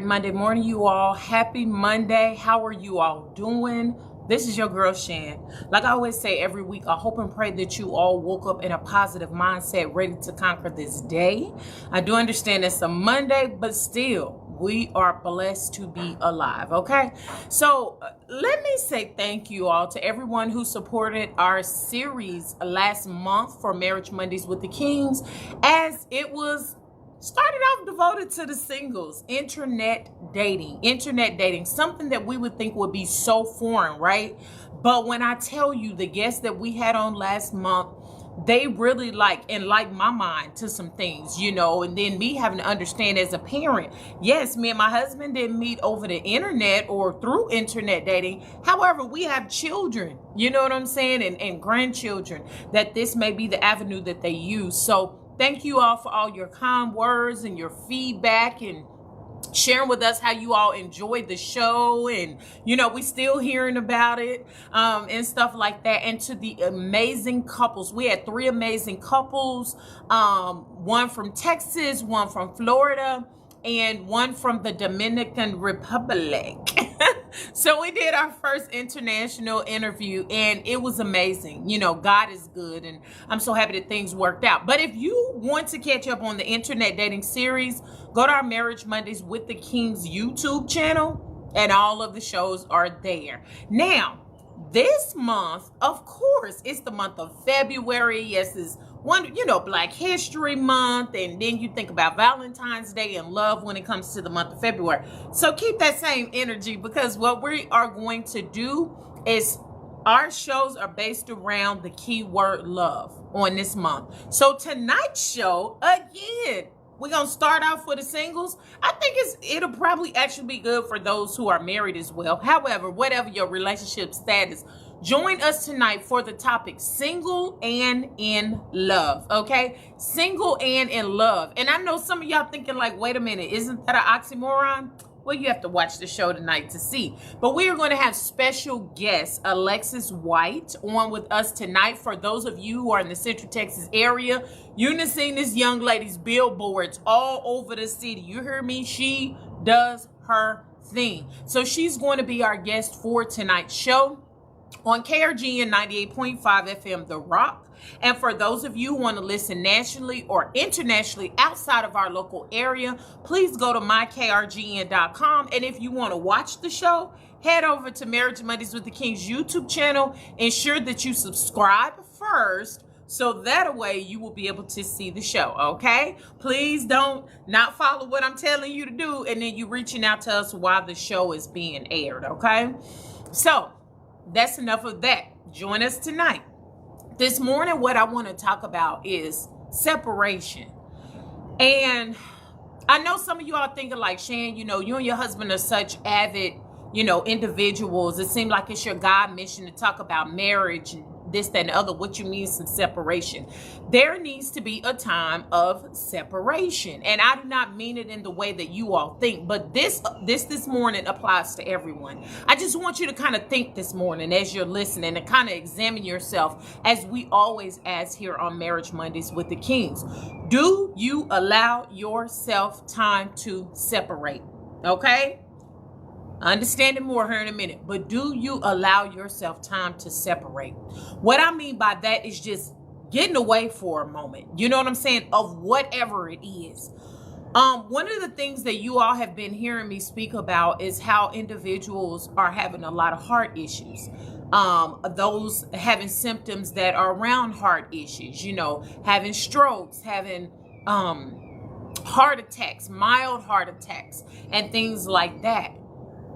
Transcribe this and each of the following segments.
Monday morning, you all. Happy Monday. How are you all doing? This is your girl, Shan. Like I always say every week, I hope and pray that you all woke up in a positive mindset, ready to conquer this day. I do understand it's a Monday, but still, we are blessed to be alive, okay? So let me say thank you all to everyone who supported our series last month for Marriage Mondays with the Kings, as it was started off devoted to the singles. Internet dating, something that we would think would be so foreign, right? But when I tell you, the guests that we had on last month, they really enlightened my mind to some things, and then me having to understand as a parent. Yes, me and my husband didn't meet over the internet or through internet dating. However, we have children, you know what I'm saying, and grandchildren, that this may be the avenue that they use. So thank you all for all your kind words and your feedback and sharing with us how you all enjoyed the show. And we still hearing about it and stuff like that. And to the amazing couples, we had 3 amazing couples, one from Texas, one from Florida, and one from the Dominican Republic. So we did our first international interview, and it was amazing. God is good, and I'm so happy that things worked out. But if you want to catch up on the internet dating series, go to our Marriage Mondays with the Kings YouTube channel, and all of the shows are there. Now, this month, of course, it's the month of February. Yes, it's Black History Month, and then you think about Valentine's Day and love when it comes to the month of February. So keep that same energy, because what we are going to do is our shows are based around the keyword love on this month. So tonight's show, again, we're going to start off with the singles. I think it'll probably actually be good for those who are married as well. However, whatever your relationship status, join us tonight for the topic single and in love, okay? Single and in love. And I know some of y'all thinking like, wait a minute, isn't that an oxymoron? Well, you have to watch the show tonight to see. But we are going to have special guest Alexis White on with us tonight. For those of you who are in the Central Texas area, you've seen this young lady's billboards all over the city. You hear me? She does her thing. So she's going to be our guest for tonight's show on KRGN 98.5 FM, The Rock. And for those of you who want to listen nationally or internationally outside of our local area, please go to mykrgn.com. And if you want to watch the show, head over to Marriage Mondays with the Kings YouTube channel. Ensure that you subscribe first, so that way you will be able to see the show, okay? Please don't not follow what I'm telling you to do, and then you reaching out to us while the show is being aired, okay? So that's enough of that. Join us tonight. This morning, what I want to talk about is separation. And I know some of you are thinking like, Shan, you and your husband are such avid, individuals. It seems like it's your God mission to talk about marriage and this, that, and the other. What you mean some separation? There needs to be a time of separation. And I do not mean it in the way that you all think, but this morning applies to everyone. I just want you to kind of think this morning as you're listening and kind of examine yourself, as we always ask here on Marriage Mondays with the Kings. Do you allow yourself time to separate? Okay? Understand it more here in a minute, but do you allow yourself time to separate? What I mean by that is just getting away for a moment. You know what I'm saying? Of whatever it is. One of the things that you all have been hearing me speak about is how individuals are having a lot of heart issues. Those having symptoms that are around heart issues, having strokes, having heart attacks, mild heart attacks, and things like that.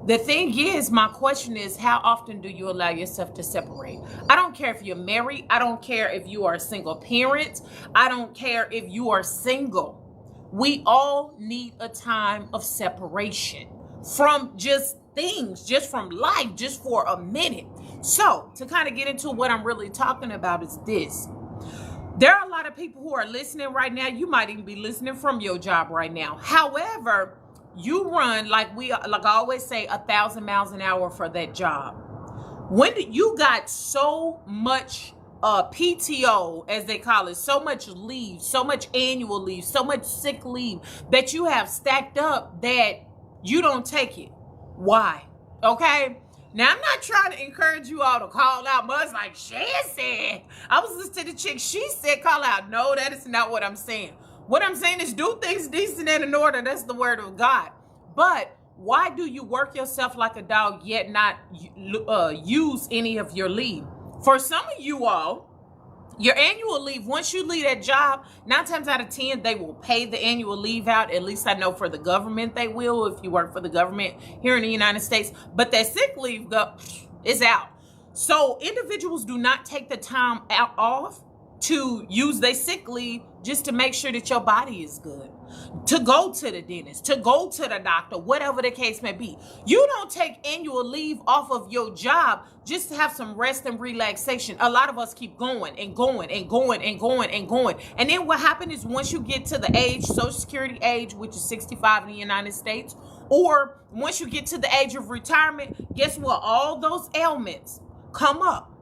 The thing is, my question is, how often do you allow yourself to separate? I don't care if you're married. I don't care if you are a single parent. I don't care if you are single. We all need a time of separation from just things, just from life, just for a minute. So to kind of get into what I'm really talking about is this. There are a lot of people who are listening right now. You might even be listening from your job right now. However, you run, like I always say, 1,000 miles an hour for that job. When you got so much PTO, as they call it, so much leave, so much annual leave, so much sick leave that you have stacked up, that you don't take it. Why? Okay? Now, I'm not trying to encourage you all to call out much like Shan said. I was listening to the chick. She said call out. No, that is not what I'm saying. What I'm saying is do things decent and in order. That's the word of God. But why do you work yourself like a dog yet not use any of your leave? For some of you all, your annual leave, once you leave that job, 9 times out of 10, they will pay the annual leave out. At least I know for the government they will if you work for the government here in the United States. But that sick leave is out. So individuals do not take the time off to use their sick leave just to make sure that your body is good, to go to the dentist, to go to the doctor, whatever the case may be. You don't take annual leave off of your job just to have some rest and relaxation. A lot of us keep going and going and going and going and going. And then what happens is once you get to the age, Social Security age, which is 65 in the United States, or once you get to the age of retirement, guess what? All those ailments come up.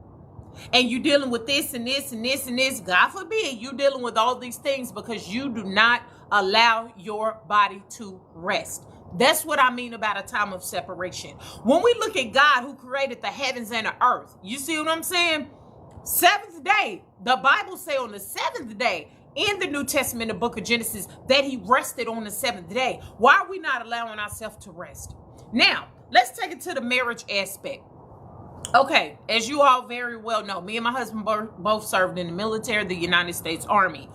And you're dealing with this and this and this and this. God forbid you're dealing with all these things because you do not allow your body to rest. That's what I mean about a time of separation. When we look at God who created the heavens and the earth, you see what I'm saying? Seventh day, the Bible say on the seventh day in the New Testament, the book of Genesis, that he rested on the seventh day. Why are we not allowing ourselves to rest? Now, let's take it to the marriage aspect. Okay, as you all very well know, me and my husband both served in the military, the United States Army.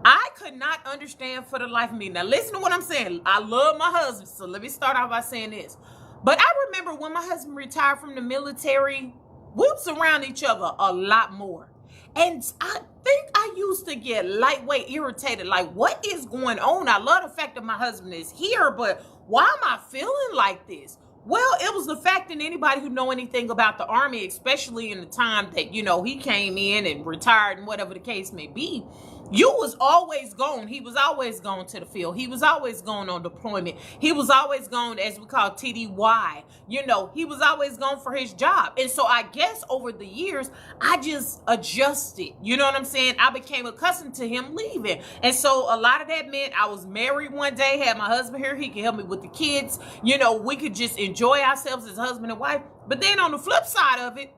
I could not understand for the life of me. Now, listen to what I'm saying. I love my husband, so let me start off by saying this. But I remember when my husband retired from the military, we was around each other a lot more. And I think I used to get lightweight irritated. Like, what is going on? I love the fact that my husband is here, but why am I feeling like this? Well, it was the fact that anybody who know anything about the Army, especially in the time that, you know, he came in and retired and whatever the case may be, you was always gone. He was always going to the field. He was always going on deployment. He was always going, as we call TDY. You know, he was always gone for his job. And so I guess over the years, I just adjusted. You know what I'm saying? I became accustomed to him leaving. And so a lot of that meant I was married one day, had my husband here. He could help me with the kids. You know, we could just enjoy ourselves as husband and wife. But then on the flip side of it,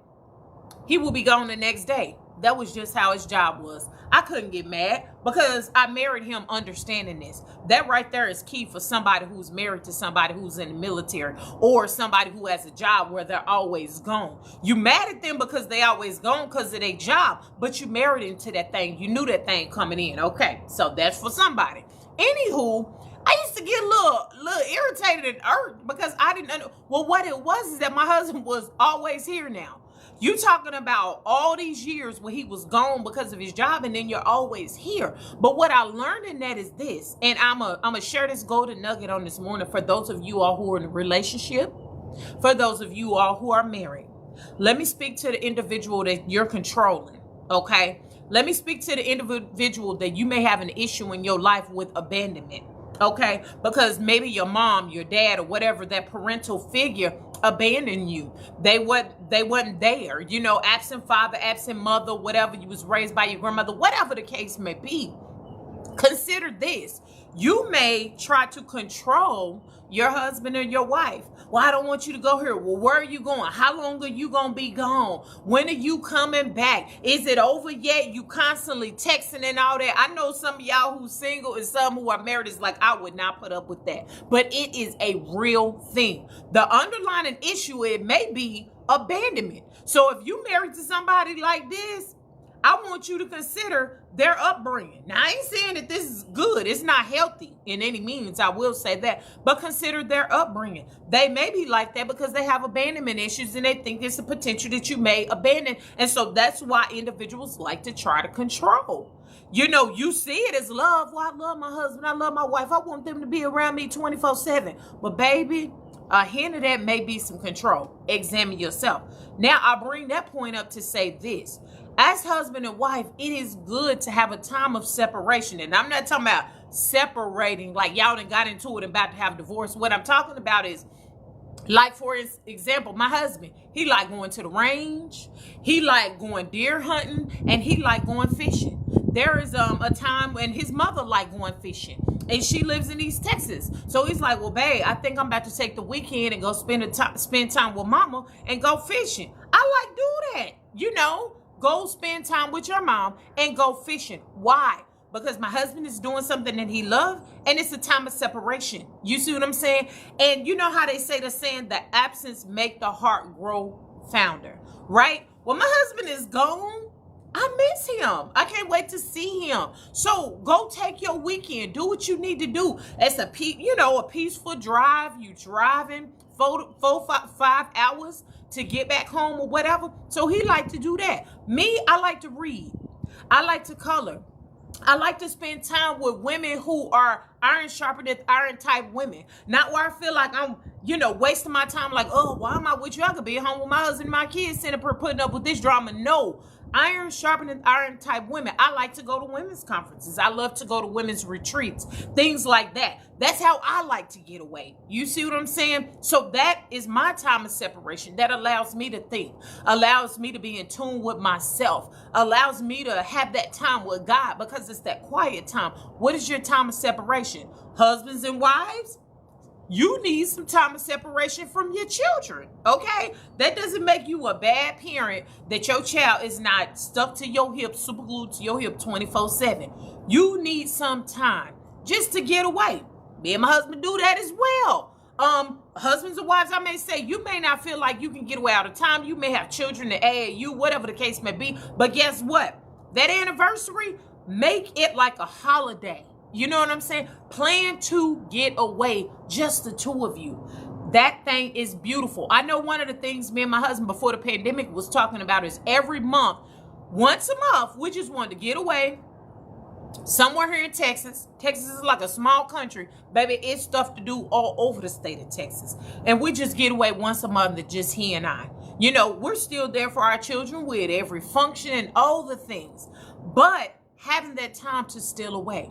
he will be gone the next day. That was just how his job was. I couldn't get mad because I married him understanding this. That right there is key for somebody who's married to somebody who's in the military or somebody who has a job where they're always gone. You mad at them because they always gone because of their job, but you married into that thing. You knew that thing coming in. Okay, so that's for somebody. Anywho, I used to get a little irritated and irked because I didn't know. Well, what it was is that my husband was always here now. You talking about all these years where he was gone because of his job, and then you're always here. But what I learned in that is this, and I'm a share this golden nugget on this morning for those of you all who are in a relationship, for those of you all who are married. Let me speak to the individual that you're controlling, okay? Let me speak to the individual that you may have an issue in your life with abandonment, okay? Because maybe your mom, your dad, or whatever, that parental figure abandoned you. They wasn't there. You know, absent father, absent mother, whatever. You was raised by your grandmother, whatever the case may be. Consider this. You may try to control your husband or your wife. Well, I don't want you to go here. Well, where are you going? How long are you going to be gone? When are you coming back? Is it over yet? You constantly texting and all that. I know some of y'all who's single and some who are married is like, I would not put up with that. But it is a real thing. The underlying issue, it may be abandonment. So if you married to somebody like this, I want you to consider their upbringing. Now, I ain't saying that this is good. It's not healthy in any means. I will say that. But consider their upbringing. They may be like that because they have abandonment issues and they think there's a potential that you may abandon. And so that's why individuals like to try to control. You know, you see it as love. Well, I love my husband. I love my wife. I want them to be around me 24/7. But baby, a hint of that may be some control. Examine yourself. Now, I bring that point up to say this. As husband and wife, it is good to have a time of separation. And I'm not talking about separating like y'all done got into it and about to have a divorce. What I'm talking about is, like, for example, my husband, he like going to the range. He like going deer hunting, and he like going fishing. there is a time when his mother like going fishing, and she lives in East Texas. So he's like, well, babe, I think I'm about to take the weekend and go spend time with mama and go fishing. I like do that, go spend time with your mom and go fishing. Why? Because my husband is doing something that he loves, and it's a time of separation. You see what I'm saying? And you know how they say the saying, the absence make the heart grow fonder, right? Well, my husband is gone. I miss him. I can't wait to see him. So go take your weekend. Do what you need to do. It's a peaceful drive. You driving 5 hours to get back home or whatever. So he like to do that. Me, I like to read. I like to color. I like to spend time with women who are iron sharpened iron type women. Not where I feel like I'm, wasting my time like, oh, why am I with you? I could be at home with my husband and my kids sitting up here putting up with this drama. No. Iron sharpened iron type women. I like to go to women's conferences. I love to go to women's retreats, things like that. That's how I like to get away. You see what I'm saying? So that is my time of separation. That allows me to think, allows me to be in tune with myself, allows me to have that time with God, because it's that quiet time. What is your time of separation? Husbands and wives? You need some time of separation from your children, okay? That doesn't make you a bad parent that your child is not stuck to your hip, super glued to your hip 24/7. You need some time just to get away. Me and my husband do that as well. Husbands and wives, I may say, you may not feel like you can get away all the time. You may have children to add you, whatever the case may be. But guess what? That anniversary, make it like a holiday. You know what I'm saying? Plan to get away, just the two of you. That thing is beautiful. I know one of the things me and my husband before the pandemic was talking about is every month, once a month, we just wanted to get away somewhere here in Texas. Texas is like a small country. Baby, it's stuff to do all over the state of Texas. And we just get away once a month, just he and I. We're still there for our children with every function and all the things. But having that time to steal away.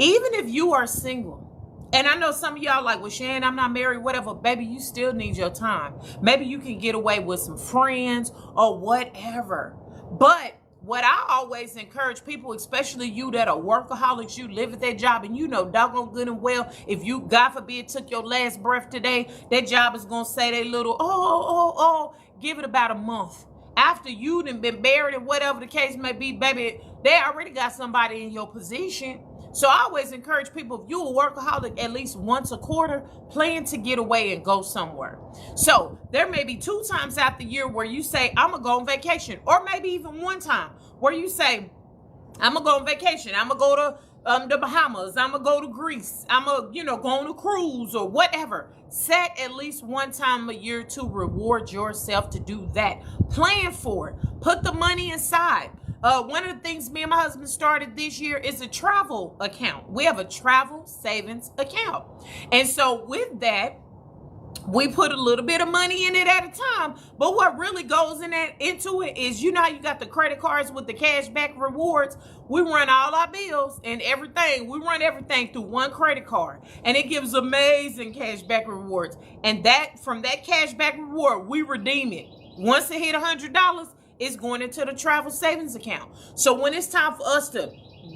Even if you are single, and I know some of y'all like, well, Shan, I'm not married, whatever. Baby, you still need your time. Maybe you can get away with some friends or whatever. But what I always encourage people, especially you that are workaholics, you live at that job, and doggone good and well, if you, God forbid, took your last breath today, that job is going to say they little, give it about a month. After you done been buried and whatever the case may be, baby, they already got somebody in your position. So I always encourage people, if you're a workaholic, at least once a quarter, plan to get away and go somewhere. So there may be 2 times out the year where you say, I'm going to go on vacation. Or maybe even 1 time where you say, I'm going to go on vacation. I'm going to go to the Bahamas. I'm going to go to Greece. I'm going to, go on a cruise or whatever. Set at least 1 time a year to reward yourself to do that. Plan for it. Put the money aside. One of the things me and my husband started this year is a travel account. We have a travel savings account. And so with that, we put a little bit of money in it at a time. But what really goes into it is, how you got the credit cards with the cash back rewards. We run all our bills and everything. We run everything through one credit card. And it gives amazing cash back rewards. And from that cash back reward, we redeem it. Once it hit $100, it's going into the travel savings account. So when it's time for us to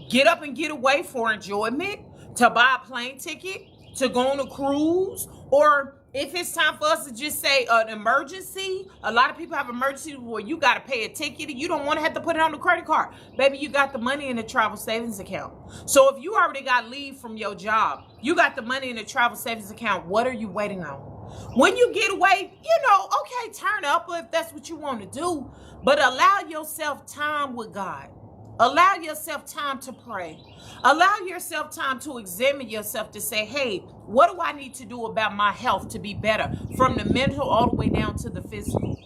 get up and get away for enjoyment, to buy a plane ticket, to go on a cruise, or if it's time for us to just say an emergency, a lot of people have emergencies where you got to pay a ticket and you don't want to have to put it on the credit card. Baby, you got the money in the travel savings account. So if you already got leave from your job, you got the money in the travel savings account. What are you waiting on? When you get away, okay, turn up if that's what you want to do. But allow yourself time with God. Allow yourself time to pray. Allow yourself time to examine yourself to say, hey, what do I need to do about my health to be better, from the mental all the way down to the physical?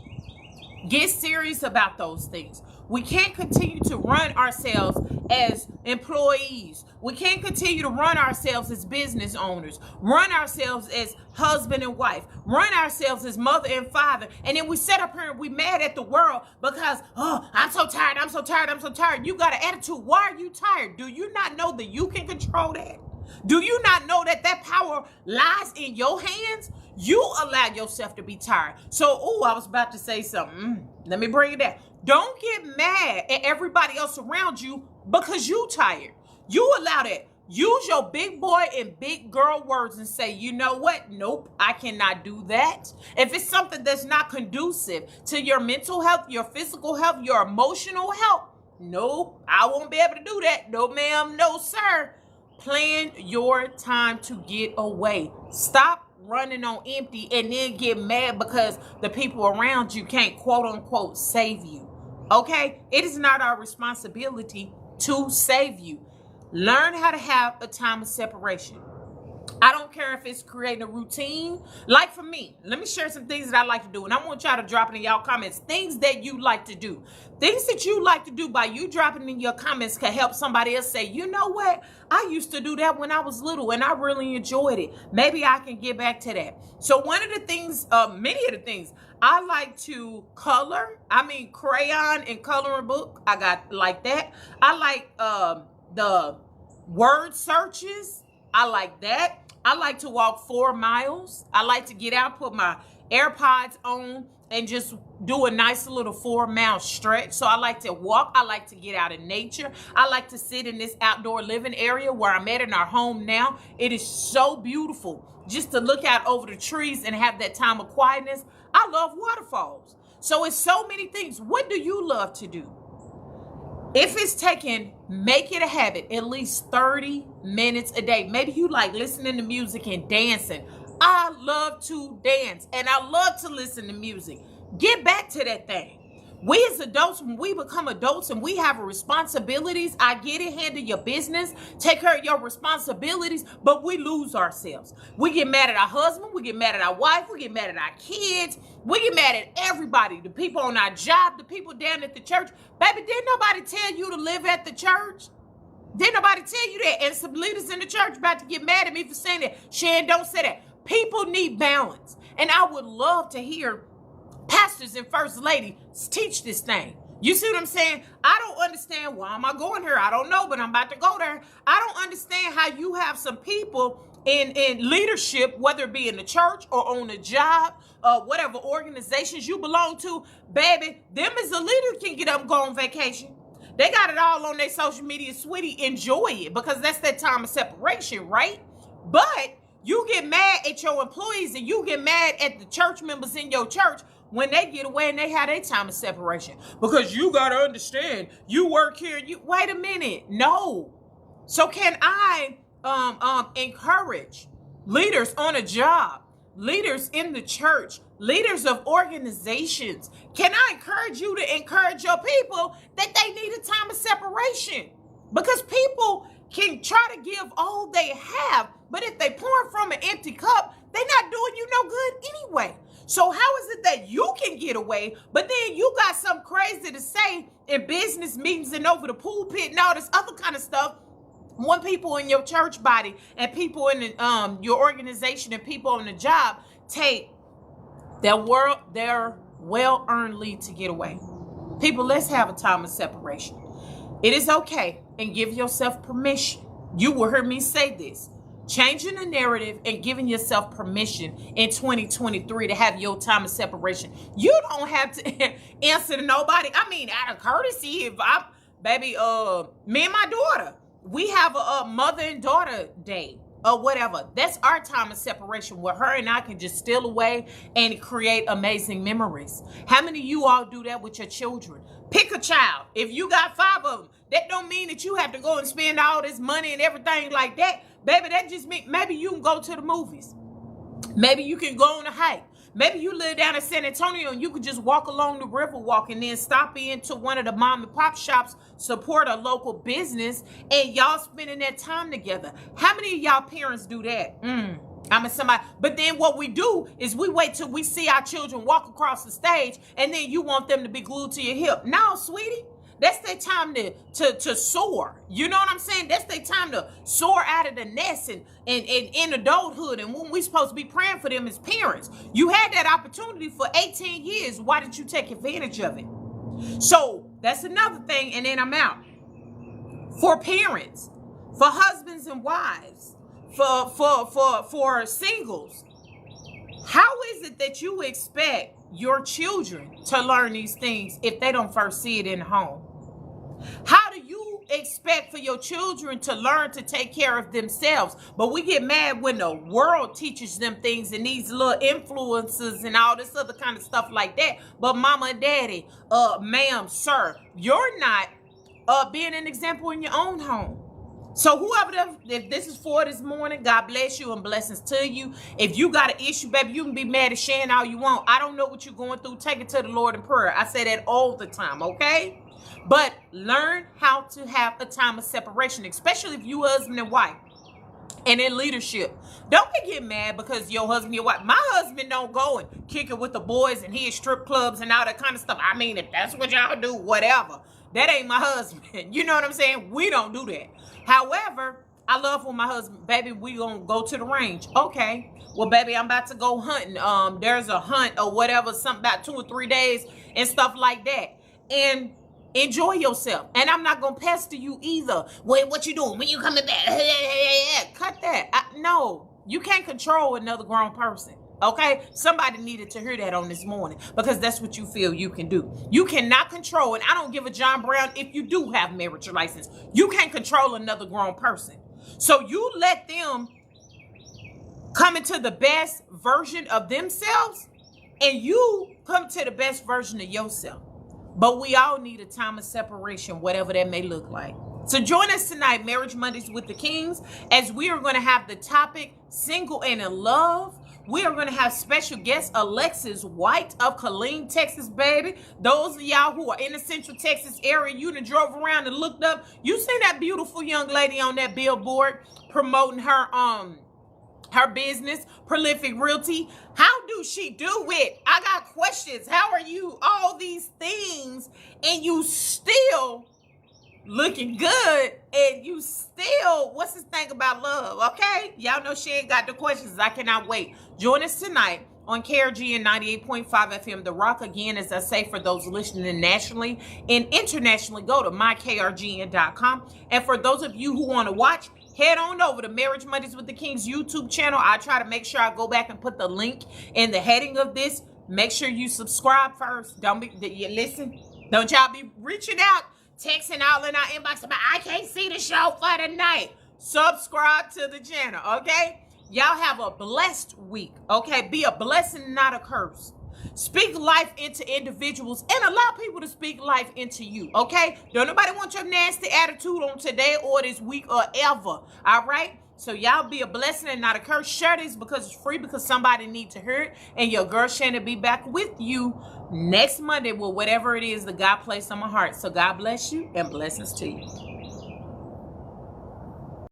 Get serious about those things. We can't continue to run ourselves as employees. We can't continue to run ourselves as business owners, run ourselves as husband and wife, run ourselves as mother and father. And then we sit up here and we mad at the world because, I'm so tired, I'm so tired, I'm so tired. You got an attitude. Why are you tired? Do you not know that you can control that? Do you not know that power lies in your hands? You allow yourself to be tired. So, I was about to say something. Let me bring it down. Don't get mad at everybody else around you because you tired. You allow that. Use your big boy and big girl words and say, you know what? Nope, I cannot do that. If it's something that's not conducive to your mental health, your physical health, your emotional health, nope, I won't be able to do that. No, ma'am, no, sir. Plan your time to get away. Stop running on empty and then get mad because the people around you can't quote unquote save you. Okay? It is not our responsibility to save you. Learn how to have a time of separation. I don't care if it's creating a routine. Like for me, let me share some things that I like to do. And I want y'all to drop it in y'all comments. Things that you like to do. Things that you like to do by you dropping in your comments can help somebody else say, you know what? I used to do that when I was little and I really enjoyed it. Maybe I can get back to that. So one of the things, many of the things, I like to color. Crayon and coloring book. I got like that. I like the word searches. I like that. I like to walk 4 miles. I like to get out, put my AirPods on, and just do a nice little 4-mile stretch. So I like to walk. I like to get out in nature. I like to sit in this outdoor living area where I'm at in our home now. It is so beautiful just to look out over the trees and have that time of quietness. I love waterfalls. So it's so many things. What do you love to do? If it's taking, make it a habit, at least 30 minutes a day. Maybe you like listening to music and dancing. I love to dance and I love to listen to music. Get back to that thing. We as adults, when we become adults and we have responsibilities, I get it, handle your business, take care of your responsibilities, but we lose ourselves. We get mad at our husband, we get mad at our wife, we get mad at our kids, we get mad at everybody, the people on our job, the people down at the church. Baby, didn't nobody tell you to live at the church? Didn't nobody tell you that? And some leaders in the church about to get mad at me for saying that. Shan, don't say that. People need balance. And I would love to hear pastors and first lady teach this thing. You see what I'm saying? I don't understand. Why am I going here? I don't know, but I'm about to go there. I don't understand how you have some people in leadership, whether it be in the church or on a job, whatever organizations you belong to, baby, them as a leader can get up and go on vacation. They got it all on their social media, sweetie. Enjoy it because that's that time of separation, right? But you get mad at your employees and you get mad at the church members in your church when they get away and they have their time of separation. Because you got to understand, you work here, wait a minute. No. So can I encourage leaders on a job, leaders in the church, leaders of organizations? Can I encourage you to encourage your people that they need a time of separation? Because people can try to give all they have, but if they pour from an empty cup, they're not doing you no good anyway. So how is it that you can get away, but then you got something crazy to say in business meetings and over the pulpit and all this other kind of stuff, when people in your church body and people in your organization and people on the job take their well-earned leave to get away? People, let's have a time of separation. It is okay, and give yourself permission. You will hear me say this. Changing the narrative and giving yourself permission in 2023 to have your time of separation. You don't have to answer to nobody. Out of courtesy, if me and my daughter, we have a mother and daughter day or whatever. That's our time of separation where her and I can just steal away and create amazing memories. How many of you all do that with your children? Pick a child. If you got 5 of them, that don't mean that you have to go and spend all this money and everything like that. Baby, that just means maybe you can go to the movies. Maybe you can go on a hike. Maybe you live down in San Antonio and you could just walk along the river walk and then stop into one of the mom and pop shops, support a local business, and y'all spending that time together. How many of y'all parents do that? But then what we do is we wait till we see our children walk across the stage and then you want them to be glued to your hip. No, sweetie. That's their time to soar. You know what I'm saying? That's their time to soar out of the nest and in adulthood. And when we supposed to be praying for them as parents. You had that opportunity for 18 years. Why didn't you take advantage of it? So that's another thing. And then I'm out. For parents, for husbands and wives, for singles. How is it it that you expect your children to learn these things if they don't first see it in the home? How do you expect for your children to learn to take care of themselves? But we get mad when the world teaches them things and these little influences and all this other kind of stuff like that. But mama and daddy, ma'am, sir, you're not being an example in your own home. So whoever, if this is for this morning, God bless you and blessings to you. If you got an issue, baby, you can be mad at Shan all you want. I don't know what you're going through. Take it to the Lord in prayer. I say that all the time, okay? But learn how to have a time of separation, especially if you husband and wife and in leadership. Don't get mad because your husband, your wife. My husband don't go and kick it with the boys and hit strip clubs and all that kind of stuff. I mean, if that's what y'all do, whatever. That ain't my husband. You know what I'm saying? We don't do that. However, I love when my husband, baby, we gonna go to the range. Okay. Well, baby, I'm about to go hunting. There's a hunt or whatever, something about 2 or 3 days and stuff like that. And enjoy yourself. And I'm not gonna pester you either. Wait, what you doing? When you coming back? Cut that. No, you can't control another grown person. Okay, somebody needed to hear that on this morning because that's what you feel you can do. You cannot control, and I don't give a John Brown if you do have marriage license. You can't control another grown person. So you let them come into the best version of themselves, and you come to the best version of yourself. But we all need a time of separation, whatever that may look like. So join us tonight, Marriage Mondays with the Kings, as we are going to have the topic, Single and in Love. We are going to have special guest Alexis White of Killeen, Texas, baby. Those of y'all who are in the Central Texas area, you done drove around and looked up. You seen that beautiful young lady on that billboard promoting her business, Prolific Realty. How do she do it? I got questions. How are you? All these things, and you still looking good, and you still, what's this thing about love? Okay, y'all know she ain't got the questions. I cannot wait. Join us tonight on KRG and 98.5 FM The Rock. Again, as I say, for those listening nationally and internationally, go to mykrgn.com. And for those of you who want to watch, head on over to Marriage Mondays with the Kings YouTube channel. I try to make sure I go back and put the link in the heading of this. Make sure you subscribe first. Don't y'all be reaching out, texting all in our inbox about, I can't see the show for tonight. Subscribe to the channel, okay? Y'all have a blessed week, okay? Be a blessing, not a curse. Speak life into individuals and allow people to speak life into you, okay? Don't nobody want your nasty attitude on today or this week or ever, all right? So y'all be a blessing and not a curse. Share this because it's free, because somebody needs to hear it. And your girl Shan will be back with you next Monday with whatever it is that God placed on my heart. So God bless you and blessings to you.